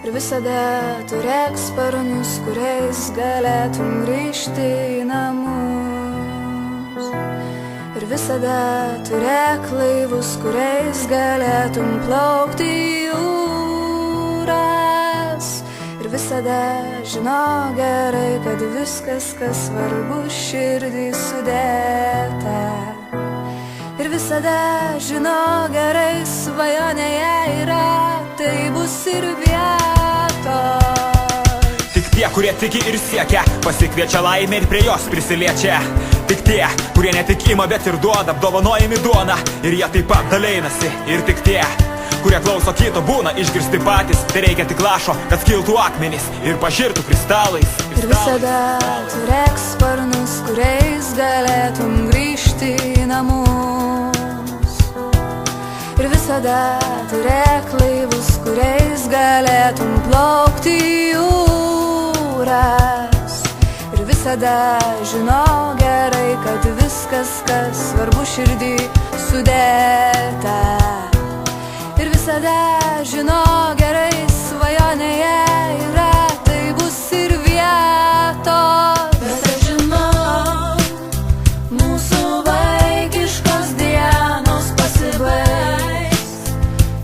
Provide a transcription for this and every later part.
Ir visada turėk sparnus, kuriais galėtum grįžti į namus. Ir visada turėk laivus, kuriais galėtum plaukti į jūras. Ir visada žinok gerai, kad viskas, kas svarbu, širdį sudėta. Ir visada žinok gerai, svajonėje yra, tai bus ir vietos. Tik tie, kurie tiki ir siekia, pasikviečia laimę ir prie jos prisiliečia. Tik tie, kurie ne tik ima, bet ir duoda, apdovanojami duona, ir jie taip pat daleinasi. Ir tik tie, kurie klauso kito, būna išgirsti patys. Tai reikia tik lašo, kad skiltų akmenys ir pažirtų kristalais. Ir visada turėk sparnus, kuriais galėtum grįžti į namus. Ir visada turėk laivus, kuriais galėtum plaukti į jūras. Ir visada žinok gerai, kad viskas, kas svarbu, širdį sudėta. Ir visada žinok gerai, svajonėje yra, tai bus ir vietos. Bet aš žinau, mūsų vaikiškos dienos pasibaigs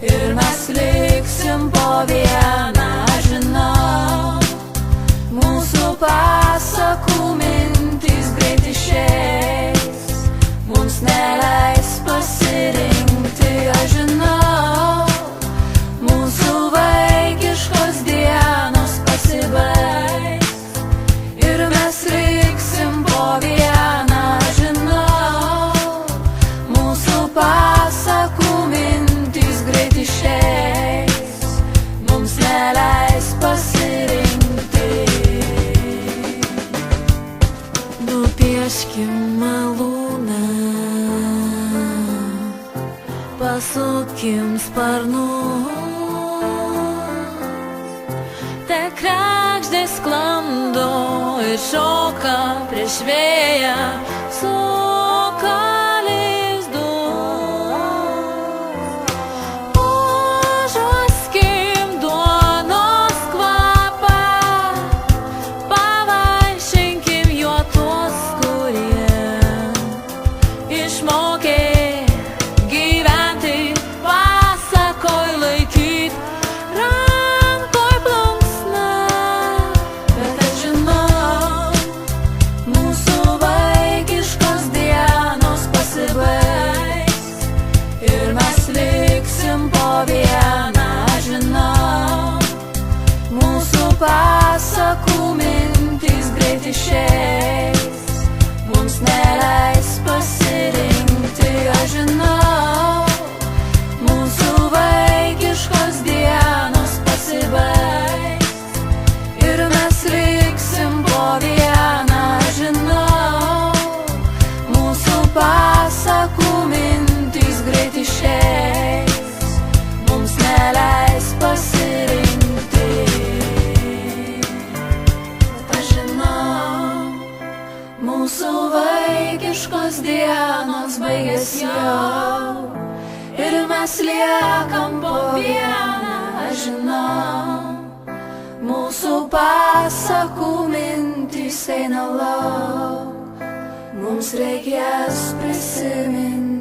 ir mes liksim po vieną. Aš žinau, mūsų pasakų mintys greit išeis, mums neleis pasirinkti. Aš žinau, mūsų vaikiškos dienos pasibaigs ir mes liksim po vieną. Aš žinau, mūsų pasakų mintys greit išeis, mums neleis pasirinkti. Nupieškim malūną, pasukim sparnus, te kregždės sklando ir šoka prieš vėją, suka lizdus. Užuoskim duonos kvapą, pavaišinkim juo tuos, kurie išmokė gyventi, pasakoj laikyt rankoj plunksną. Bet aš žinau, mūsų vaikiškos dienos pasibaigs ir mes liksim po vieną. Aš žinau, mūsų pasakų mintys greit išeis, mums neleis pasirinkti. Aš žinau, mūsų vaikiškos dienos pasibaigs ir mes liksim po vieną. Aš žinau, mūsų pasakų mintys greit išeis, mums neleis pasirinkti. Aš žinau, mūsų vaikiškos dienos baigės jau ir mes liekam po vieną. Aš žinau, mūsų pasakų mintys eina lauk, mums reikės prisiminti.